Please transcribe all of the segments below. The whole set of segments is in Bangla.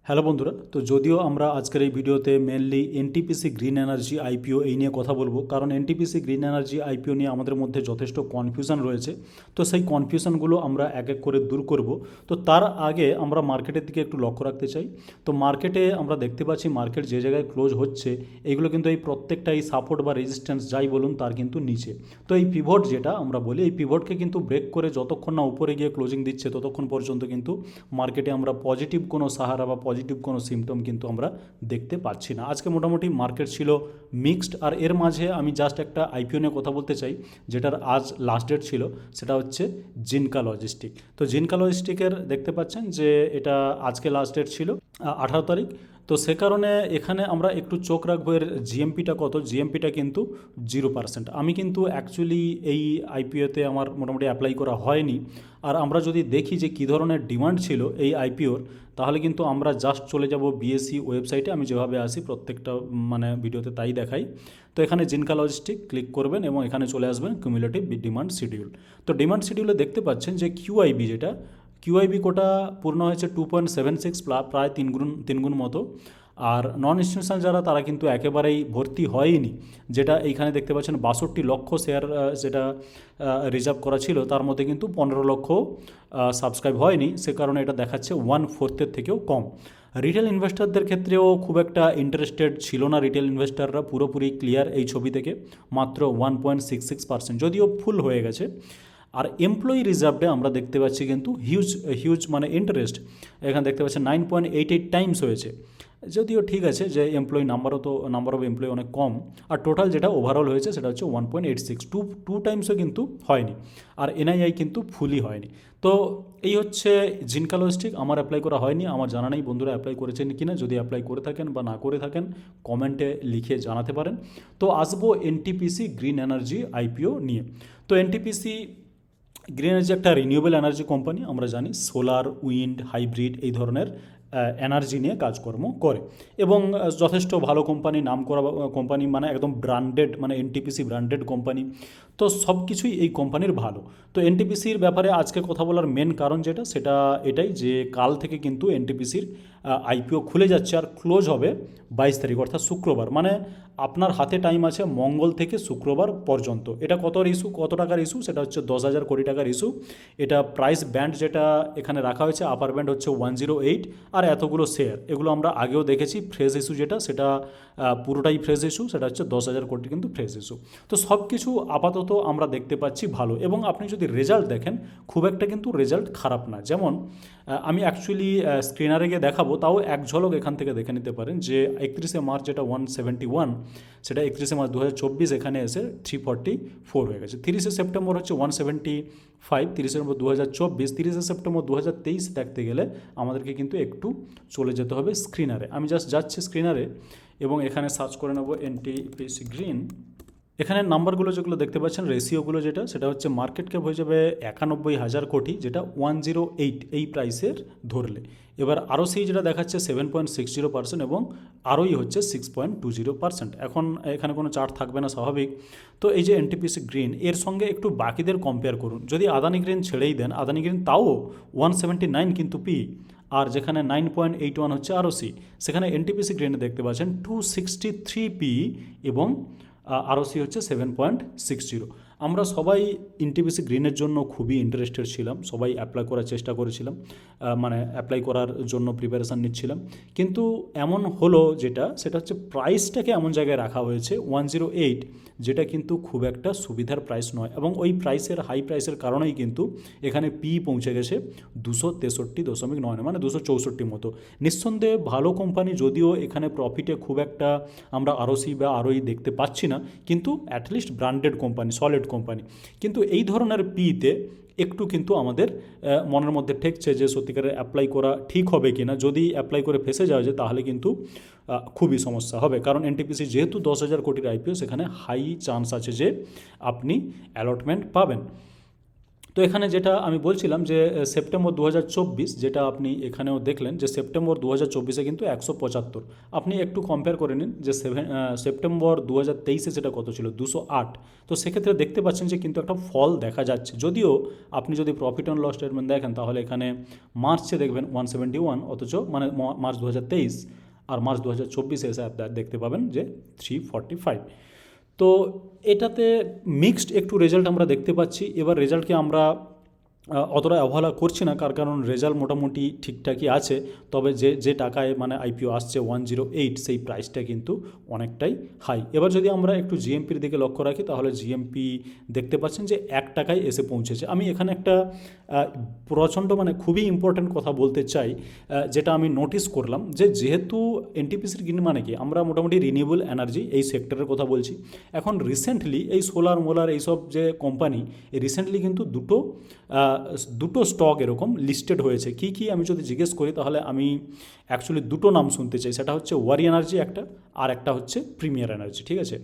হ্যালো বন্ধুরা, তো যদিও আমরা আজকের এই ভিডিওতে mainly NTPC green energy IPO এই নিয়ে কথা বলবো, কারণ এনটিপিসি গ্রিন এনার্জি আইপিও নিয়ে আমাদের মধ্যে যথেষ্ট কনফিউশন রয়েছে। তো সেই কনফিউশনগুলো আমরা এক এক করে দূর করব। তো তার আগে আমরা মার্কেটের দিকে একটু লক্ষ্য রাখতে চাই। তো মার্কেটে আমরা দেখতে পাচ্ছি মার্কেট যে জায়গায় ক্লোজ হচ্ছে, এইগুলো কিন্তু এই প্রত্যেকটাই সাপোর্ট বা রেজিস্ট্যান্স যাই বলুন তার কিন্তু নিচে। তো এই পিভট যেটা আমরা বলি, এই পিভটকে কিন্তু ব্রেক করে যতক্ষণ না উপরে গিয়ে ক্লোজিং দিচ্ছে ততক্ষণ পর্যন্ত কিন্তু মার্কেটে আমরা পজিটিভ কোনো সাহারা বা পজিটিভ কোনো সিমটম কিন্তু আমরা দেখতে পাচ্ছি না। আজকে মোটামুটি মার্কেট ছিল মিক্সড, আর এর মাঝে আমি জাস্ট একটা আইপিও নিয়ে কথা বলতে চাই, যেটার আজ লাস্ট ডেট ছিল, সেটা হচ্ছে জিনকা লজিস্টিক। তো জিনকা লজিস্টিকের দেখতে পাচ্ছেন যে এটা আজকে লাস্ট ডেট ছিল 18 তারিখ। তো সে কারণে এখানে আমরা একটু চোখ রাখবো এর জিএমপিটা কত। জিএমপিটা কিন্তু 0%। আমি কিন্তু অ্যাকচুয়ালি এই আইপিওতে আমার মোটামুটি অ্যাপ্লাই করা হয়নি। আর আমরা যদি দেখি যে কী ধরনের ডিমান্ড ছিল এই আইপিওর, তাহলে কিন্তু আমরা জাস্ট চলে যাব বিএসসি ওয়েবসাইটে। আমি যেভাবে আসি প্রত্যেকটা ভিডিওতে তাই দেখাই। তো এখানে জিনকা লজিস্টিক ক্লিক করবেন এবং এখানে চলে আসবেন কিউমুলেটিভ ডিমান্ড শিডিউল। তো ডিমান্ড শিডিউলে দেখতে পাচ্ছেন যে কিউআইবি, যেটা কিউআইবি কোটা পূর্ণ হয়েছে 2.76, প্রায় তিন গুণ মতো। আর নন ইনস্টিটিউশনাল যারা, তারা কিন্তু একেবারেই ভর্তি হয়নি। যেটা এইখানে দেখতে পাচ্ছেন 62 লক্ষ শেয়ার যেটা রিজার্ভ করা ছিল, তার মধ্যে কিন্তু 15 লক্ষ সাবস্ক্রাইব হয়নি। সে কারণে এটা দেখাচ্ছে 1/4 থেকেও কম। রিটেল ইনভেস্টরদের ক্ষেত্রেও খুব একটা ইন্টারেস্টেড ছিল না রিটেল ইনভেস্টররা, পুরোপুরি ক্লিয়ার এই ছবি থেকে। মাত্র 1.66%, যদিও ফুল হয়ে গেছে। আর এমপ্লয়ি রিজার্ভে আমরা দেখতে পাচ্ছি কিন্তু হিউজ হিউজ ইন্টারেস্ট। এখানে দেখতে পাচ্ছি 9.88 টাইমস হয়েছে, যদিও ঠিক আছে যে নাম্বার অফ এমপ্লয়ি অনেক কম। আর টোটাল যেটা ওভারঅল হয়েছে সেটা হচ্ছে 1.86, টু টাইমসও কিন্তু হয়নি। আর এনআইআই কিন্তু ফুলই হয়নি। তো এই হচ্ছে জিনকা লজিস্টিক। আমার অ্যাপ্লাই করা হয়নি, আমার জানা নেই বন্ধুরা অ্যাপ্লাই করেছেন কিনা। যদি অ্যাপ্লাই করে থাকেন বা না করে থাকেন কমেন্টে লিখে জানাতে পারেন। তো আসবো এনটিপিসি গ্রিন এনার্জি আইপিও নিয়ে। তো এনটিপিসি গ্রিন এনার্জি একটা রিনিউয়েবল এনার্জি কোম্পানি। আমরা জানি সোলার, উইন্ড, হাইব্রিড এই ধরনের এনার্জি নিয়ে কাজকর্ম করে এবং যথেষ্ট ভালো কোম্পানি, নাম করা কোম্পানি, একদম ব্র্যান্ডেড, এনটিপিসি ব্র্যান্ডেড কোম্পানি। তো সব কিছুই এই কোম্পানির ভালো। তো এনটিপিসির ব্যাপারে আজকে কথা বলার মেন কারণ যেটা, সেটা এটাই যে কাল থেকে কিন্তু এনটিপিসির আইপিও খুলে যাচ্ছে আর ক্লোজ হবে 22 তারিখ, অর্থাৎ শুক্রবার। আপনার হাতে টাইম আছে মঙ্গল থেকে শুক্রবার পর্যন্ত। এটা কত টাকার ইস্যু, সেটা হচ্ছে 10,000 কোটি টাকার ইস্যু। এটা প্রাইস ব্যান্ড যেটা এখানে রাখা হয়েছে, আপার ব্যান্ড হচ্ছে 108, আর এতগুলো শেয়ার, এগুলো আমরা আগেও দেখেছি। ফ্রেশ ইস্যু যেটা, সেটা পুরোটাই ফ্রেশ ইস্যু, সেটা হচ্ছে 10,000 কোটি কিন্তু ফ্রেশ ইস্যু। তো সব কিছু আপাতত আমরা দেখতে পাচ্ছি ভালো। এবং আপনি যদি রেজাল্ট দেখেন, খুব একটা কিন্তু রেজাল্ট খারাপ না। যেমন আমি অ্যাকচুয়ালি স্ক্রিনারে গিয়ে দেখাবো, তাও এক ঝলক এখান থেকে দেখে নিতে পারেন যে 31 মার্চ যেটা 171, সেটা 31 মার্চ 2024 এখানে এসে 344 হয়ে গেছে। 30 সেপ্টেম্বর হচ্ছে 175, 30 সেপ্টেম্বর 2024, 30 সেপ্টেম্বর 2023 দেখতে গেলে আমাদেরকে কিন্তু একটু চলে যেতে হবে স্ক্রিনারে। আমি জাস্ট যাচ্ছি স্ক্রিনারে এবং এখানে সার্চ করে নেবো এনটিপিসি গ্রিন। এখানে নাম্বারগুলো যেগুলো দেখতে পাচ্ছেন, রেশিওগুলো যেটা, সেটা হচ্ছে মার্কেট ক্যাপ হয়ে যাবে 91,000 কোটি, যেটা 108 এই প্রাইসের ধরলে। এবার আরওসি যেটা দেখাচ্ছে 7.60% এবং আরওই হচ্ছে 6.20%। এখন এখানে কোনো চার্ট থাকবে না, স্বাভাবিক। তো এই যে এনটিপিসি গ্রিন, এর সঙ্গে একটু বাকিদের কম্পেয়ার করুন। যদি আদানি গ্রিন ছেড়েই দেন, আদানি গ্রিন তাও 179 কিন্তু পি, আর যেখানে 9.81 হচ্ছে আরওসি, সেখানে এনটিপিসি গ্রিনে দেখতে পাচ্ছেন 263 পি এবং আরওসি হচ্ছে 7.60। আমরা সবাই এনটিপিসি গ্রিনের জন্য খুবই ইন্টারেস্টেড ছিলাম, সবাই অ্যাপ্লাই করার চেষ্টা করেছিলাম, অ্যাপ্লাই করার জন্য প্রিপারেশান নিচ্ছিলাম। কিন্তু এমন হলো যেটা, সেটা হচ্ছে প্রাইসটাকে এমন জায়গায় রাখা হয়েছে 108, যেটা কিন্তু খুব একটা সুবিধার প্রাইস নয়। এবং ওই হাই প্রাইসের কারণেই কিন্তু এখানে পি পৌঁছে গেছে 263.9, 264 মতো। নিঃসন্দেহে ভালো কোম্পানি, যদিও এখানে প্রফিটে খুব একটা আমরা আরওসি বা আরওই দেখতে পাচ্ছি না, কিন্তু at least branded company, solid company. কিন্তু এই ধরনের পিতে একটু কিন্তু আমাদের মনের মধ্যে ঠেকছে যে সত্যিকারের অ্যাপ্লাই করা ঠিক হবে কি না। যদি অ্যাপ্লাই করে ফেসে যাওয়া যায় তাহলে কিন্তু খুবই সমস্যা হবে, কারণ এনটিপিসি যেহেতু 10,000 কোটির আইপিও, সেখানে হাই চান্স আছে যে আপনি অ্যালটমেন্ট পাবেন। তো এখানে যেটা আমি বলছিলাম যে সেপ্টেম্বর 2024, যেটা আপনি এখানেও দেখলেন যে সেপ্টেম্বর 2024-এ কিন্তু 175। আপনি একটু কম্পেয়ার করে নিন যে সেপ্টেম্বর 2023-এ সেটা কত ছিল, 208। তো সেক্ষেত্রে দেখতে পাচ্ছেন যে কিন্তু একটা ফল দেখা যাচ্ছে, যদিও আপনি যদি প্রফিট অ্যান্ড লস স্টেটমেন্ট দেখেন তাহলে এখানে মার্চে দেখবেন 171, অথচ মানে মার্চ 2023 আর মার্চ 2024-এ এসে আপনার দেখতে পাবেন যে 345। তো এটাতে মিক্সড একটু রেজাল্ট আমরা দেখতে পাচ্ছি। এবার রেজাল্টকে আমরা অতটা অবহেলা করছি না, কারণ রেজাল্ট মোটামুটি ঠিকঠাকই আছে। তবে যে যে টাকায় মানে আইপিও আসছে 108, সেই প্রাইসটা কিন্তু অনেকটাই হাই। এবার যদি আমরা একটু জিএমপির দিকে লক্ষ্য রাখি তাহলে জিএমপি দেখতে পাচ্ছেন যে 1 টাকায় এসে পৌঁছেছে। আমি এখানে একটা প্রচণ্ড মানে খুবই ইম্পর্ট্যান্ট কথা বলতে চাই, যেটা আমি নোটিস করলাম যে যেহেতু এনটিপিসির গ্রিন মানে কি, আমরা মোটামুটি রিনিউয়েবল এনার্জি এই সেক্টরের কথা বলছি। এখন রিসেন্টলি এই সোলার মোলার এইসব যে কোম্পানি, রিসেন্টলি কিন্তু দুটো স্টক এরকম লিস্টেড হয়েছে। কি কি আমি যদি জিজ্ঞেস করি তাহলে আমি অ্যাকচুয়ালি দুটো নাম শুনতে চাই। সেটা হচ্ছে ওয়ারি এনার্জি একটা, আর একটা হচ্ছে প্রিমিয়ার এনার্জি, ঠিক আছে?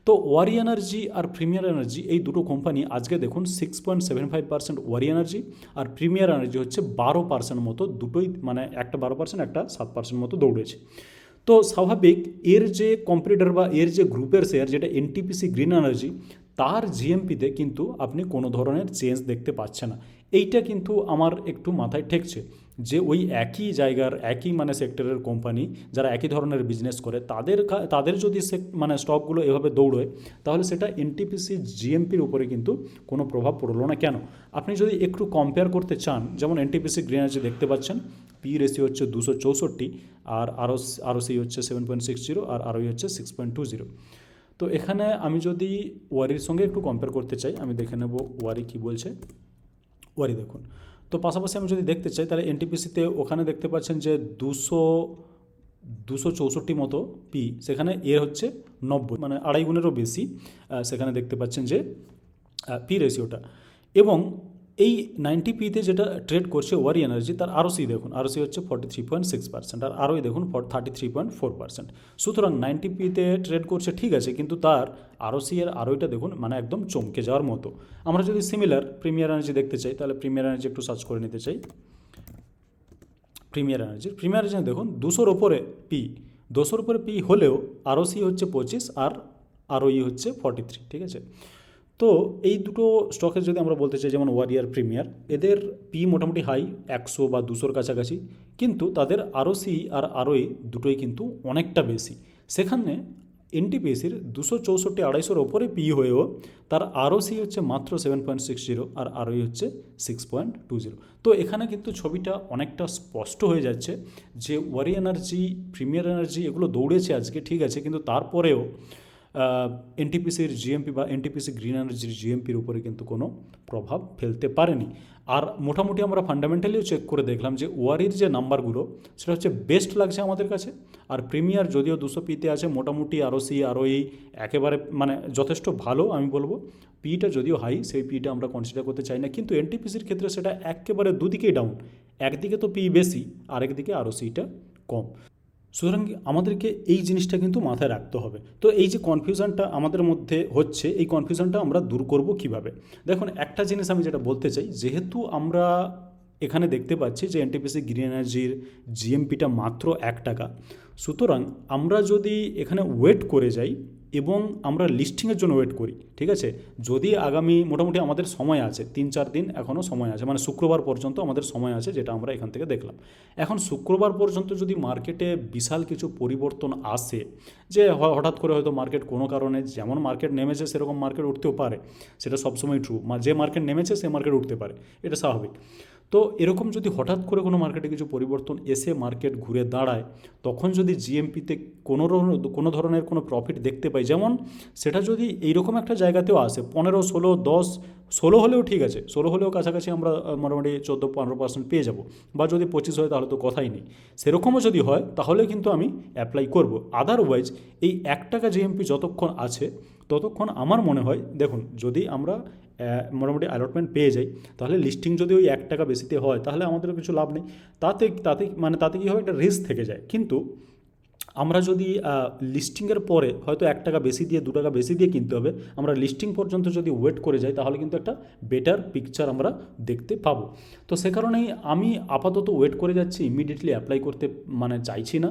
তো ওয়ারি এনার্জি আর প্রিমিয়ার এনার্জি এই দুটো কোম্পানি আজকে দেখুন 6.75% ওয়ারি এনার্জি, আর প্রিমিয়ার এনার্জি হচ্ছে 12% মতো, দুটোই মানে একটা 12%, একটা 7% মতো দৌড়েছে। তো স্বাভাবিক এর যে কম্পিটিটর বা এর যে গ্রুপের শেয়ার যেটা এনটিপিসি গ্রিন এনার্জি, তার জিএমপিতে কিন্তু আপনি কোনো ধরনের চেঞ্জ দেখতে পাচ্ছেন না। এইটা কিন্তু আমার একটু মাথায় ঠেকছে যে ওই একই জায়গার একই মানে সেক্টরের কোম্পানি যারা একই ধরনের বিজনেস করে তাদের যদি মানে স্টকগুলো এভাবে দৌড়োয় তাহলে সেটা এনটিপিসি জিএমপির উপরে কিন্তু কোনো প্রভাব পড়লো না কেন? আপনি যদি একটু কম্পেয়ার করতে চান, যেমন এনটিপিসি গ্রিন এনার্জি দেখতে পাচ্ছেন পি রেশিও হচ্ছে 264, আর আরওসি হচ্ছে 7.60, আর আরওই হচ্ছে 6.20। তো এখানে আমি যদি ওয়ারির সঙ্গে একটু কম্পেয়ার করতে চাই, আমি দেখে নেব ওয়ারি কী বলছে। ওয়ারি দেখুন, তো পাশাপাশি আমি যদি দেখতে চাই তাহলে এনটিপিসিতে ওখানে দেখতে পাচ্ছেন যে 264 মতো পি, সেখানে এর হচ্ছে 90, মানে 2.5 গুণেরও বেশি সেখানে দেখতে পাচ্ছেন যে পি রেশিওটা। এবং এই 90 পিতে যেটা ট্রেড করছে ওয়ারি এনার্জি, তার আরওসি দেখুন, আরওসি হচ্ছে 43.6%, আর আরওই দেখুন 33.4%। সুতরাং 90 পিতে ট্রেড করছে ঠিক আছে, কিন্তু তার আরওসি এর আরওইটা দেখুন মানে একদম চমকে যাওয়ার মতো। আমরা যদি সিমিলার প্রিমিয়ার এনার্জি দেখতে চাই তাহলে প্রিমিয়ার এনার্জি একটু সার্চ করে নিতে চাই। প্রিমিয়ার এনার্জি দেখুন 200-র ওপরে পি, 200-র উপরে পি হলেও আরওসি হচ্ছে 25 আর আরওই হচ্ছে 43, ঠিক আছে? তো এই দুটো স্টকের যদি আমরা বলতে চাই, যেমন ওয়ারিয়ার প্রিমিয়ার, এদের পি মোটামুটি হাই 100 বা 200-র কাছাকাছি, কিন্তু তাদের আরওসি আর আরওই দুটোই কিন্তু অনেকটা বেশি। সেখানে এনটিপিএসির 264, 250-র ওপরে পি হয়েও তার আরওসি হচ্ছে মাত্র 7.60 আর আরওই হচ্ছে 6.20। তো এখানে কিন্তু ছবিটা অনেকটা স্পষ্ট হয়ে যাচ্ছে যে ওয়ারি এনার্জি, প্রিমিয়ার এনার্জি এগুলো দৌড়েছে আজকে ঠিক আছে, কিন্তু তারপরেও এনটিপিসির জিএমপি বা এনটিপিসি গ্রিন এনার্জির জিএমপির উপরে কিন্তু কোনো প্রভাব ফেলতে পারেনি। আর মোটামুটি আমরা ফান্ডামেন্টালিও চেক করে দেখলাম যে ওয়ারির যে নাম্বারগুলো সেটা হচ্ছে বেস্ট লাগছে আমাদের কাছে। আর প্রিমিয়ার যদিও 200 পিতে আছে, মোটামুটি আরওসি আরওই একেবারে মানে যথেষ্ট ভালো আমি বলবো। পিটা যদিও হাই, সেই পিটা আমরা কনসিডার করতে চাই না, কিন্তু এনটিপিসির ক্ষেত্রে সেটা একেবারে দুদিকেই ডাউন, একদিকে তো পি বেশি, আরেকদিকে আরওসিটা কম। সুতরাং আমাদেরকে এই জিনিসটা কিন্তু মাথায় রাখতে হবে। তো এই যে কনফিউশনটা আমাদের মধ্যে হচ্ছে, এই কনফিউশনটা আমরা দূর করব কিভাবে? দেখুন, একটা জিনিস আমি যেটা বলতে চাই, যেহেতু আমরা এখানে দেখতে পাচ্ছি যে এনটিপিসি গ্রিন এনার্জির জিএমপিটা মাত্র 1 টাকা, সুতরাং আমরা যদি এখানে ওয়েট করে যাই এবং আমরা লিস্টিংয়ের জন্য ওয়েট করি, ঠিক আছে, যদি আগামী মোটামুটি আমাদের সময় আছে 3-4 দিন এখনও সময় আছে, মানে শুক্রবার পর্যন্ত আমাদের সময় আছে, যেটা আমরা এখান থেকে দেখলাম। এখন শুক্রবার পর্যন্ত যদি মার্কেটে বিশাল কিছু পরিবর্তন আসে, যে হঠাৎ করে হয়তো মার্কেট কোনো কারণে, যেমন মার্কেট নেমেছে সেরকম মার্কেট উঠতেও পারে, সেটা সবসময় ট্রু, যে মার্কেট নেমেছে সে মার্কেট উঠতে পারে, এটা স্বাভাবিক। তো এরকম যদি হঠাৎ করে কোনো মার্কেটে কিছু পরিবর্তন এসে মার্কেট ঘুরে দাঁড়ায়, তখন যদি জিএমপিতে কোনো ধরনের কোনো প্রফিট দেখতে পাই, যেমন সেটা যদি এইরকম একটা জায়গাতেও আসে 15, 16, 10, 16 হলেও ঠিক আছে, 16 হলেও কাছাকাছি আমরা মোটামুটি 14-15% পেয়ে যাব, বা যদি 25 হয় তাহলে তো কথাই নেই। সেরকমও যদি হয় তাহলে কিন্তু আমি অ্যাপ্লাই করব। আদারওয়াইজ এই 1 টাকা জিএমপি যতক্ষণ আছে ততক্ষণ আমার মনে হয়, দেখুন যদি আমরা মোটামুটি অ্যালটমেন্ট পেয়ে যাই, তাহলে লিস্টিং যদি ওই 1 টাকা বেশিতে হয় তাহলে আমাদেরও কিছু লাভ নেই, তাতে কী হয়, একটা রিস্ক থেকে যায়। কিন্তু আমরা যদি লিস্টিংয়ের পরে হয়তো 1 টাকা বেশি দিয়ে 2 টাকা বেশি দিয়ে কিনতে হবে, আমরা লিস্টিং পর্যন্ত যদি ওয়েট করে যাই তাহলে কিন্তু একটা বেটার পিকচার আমরা দেখতে পাবো। তো সে কারণেই আমি আপাতত ওয়েট করে যাচ্ছি, ইমিডিয়েটলি অ্যাপ্লাই করতে মানে চাইছি না।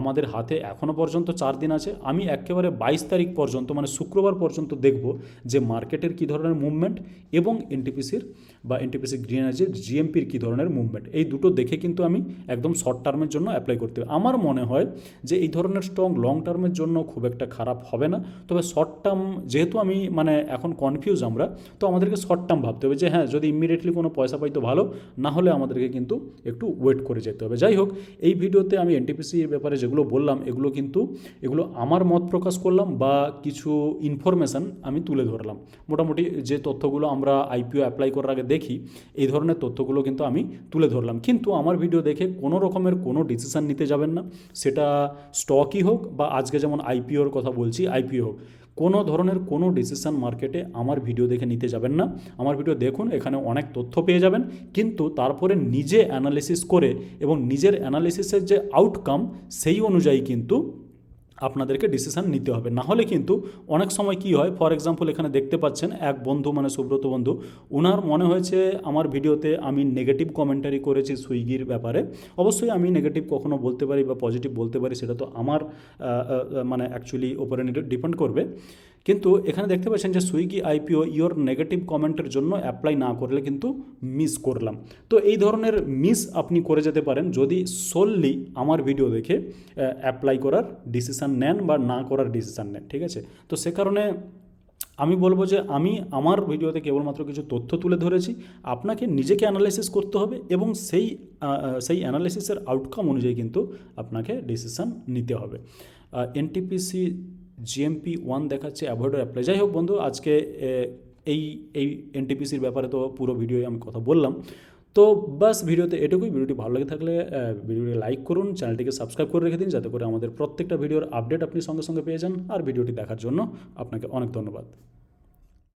আমাদের হাতে এখনও পর্যন্ত 4 দিন আছে। আমি একেবারে 22 তারিখ পর্যন্ত মানে শুক্রবার পর্যন্ত দেখব যে মার্কেটের কী ধরনের মুভমেন্ট এবং এনটিপিসির বা এনটিপিসি গ্রিন এনার্জির জিএমপির কী ধরনের মুভমেন্ট, এই দুটো দেখে কিন্তু আমি একদম শর্ট টার্মের জন্য অ্যাপ্লাই করতে হবে। আমার মনে হয় যে এই ধরনের স্টক লং টার্মের জন্য খুব একটা খারাপ হবে না। তবে শর্ট টার্ম যেহেতু আমি মানে এখন কনফিউজ আমরা, তো আমাদেরকে শর্ট টার্ম ভাবতে হবে যে হ্যাঁ যদি ইমিডিয়েটলি কোনো পয়সা পাই তো ভালো, না হলে আমাদেরকে কিন্তু একটু ওয়েট করে যেতে হবে। যাই হোক, এই ভিডিওতে আমি এনটিপিসির ব্যাপারে যেগুলো বললাম এগুলো আমার মত প্রকাশ করলাম বা কিছু ইনফরমেশান আমি তুলে ধরলাম। মোটামুটি যে তথ্যগুলো আমরা আইপিও অ্যাপ্লাই করার আগে দেখি, এই ধরনের তথ্যগুলো কিন্তু আমি তুলে ধরলাম। কিন্তু আমার ভিডিও দেখে কোনো রকমের কোনো ডিসিশান নিতে যাবেন না, সেটা স্টকই হোক বা আজকে যেমন আইপিওর কথা বলছি আইপিও হোক, কোনো ধরনের কোনো ডিসিশান মার্কেটে আমার ভিডিও দেখে নিতে যাবেন না। আমার ভিডিও দেখুন, এখানে অনেক তথ্য পেয়ে যাবেন, কিন্তু তারপরে নিজে অ্যানালিসিস করে এবং নিজের অ্যানালিসিসের যে আউটকাম সেই অনুযায়ী কিন্তু আপনাদেরকে ডিসিশান নিতে হবে। না হলে কিন্তু অনেক সময় কি হয়, ফর এক্সাম্পল এখানে দেখতে পাচ্ছেন এক বন্ধু মানে সুব্রত বন্ধু, ওনার মনে হয়েছে আমার ভিডিওতে আমি নেগেটিভ কমেন্টারি করেছি সুইগির ব্যাপারে। অবশ্যই আমি নেগেটিভ কখনো বলতে পারি বা পজিটিভ বলতে পারি, সেটা তো আমার মানে অ্যাকচুয়ালি ওপরে ডিপেন্ড করবে। কিন্তু এখানে দেখতে পাচ্ছেন যে সুইগি আইপিও ইওর নেগেটিভ কমেন্টের জন্য অ্যাপ্লাই না করলে কিন্তু মিস করলাম। তো এই ধরনের মিস আপনি করে যেতে পারেন যদি সোললি আমার ভিডিও দেখে অ্যাপ্লাই করার ডিসিশান নেন বা না করার ডিসিশান নেন, ঠিক আছে? তো সে কারণে আমি বলবো যে আমি আমার ভিডিওতে কেবলমাত্র কিছু তথ্য তুলে ধরেছি, আপনাকে নিজেকে অ্যানালাইসিস করতে হবে এবং সেই অ্যানালাইসিসের আউটকাম অনুযায়ী কিন্তু আপনাকে ডিসিশান নিতে হবে। এনটিপিসি জিএমপি 1 দেখাচ্ছে অ্যাভয়েড অ্যাপ্লাই। যাই হোক বন্ধু, আজকে এই এই এনটিপিসির ব্যাপারে তো পুরো ভিডিওয় আমি কথা বললাম। তো বাস ভিডিওতে এটুকুই। ভিডিওটি ভালো লেগে থাকলে ভিডিওটি লাইক করুন, চ্যানেলটিকে সাবস্ক্রাইব করে রেখে দিন যাতে করে আমাদের প্রত্যেকটা ভিডিওর আপডেট আপনি সঙ্গে সঙ্গে পেয়ে যান। আর ভিডিওটি দেখার জন্য আপনাকে অনেক ধন্যবাদ।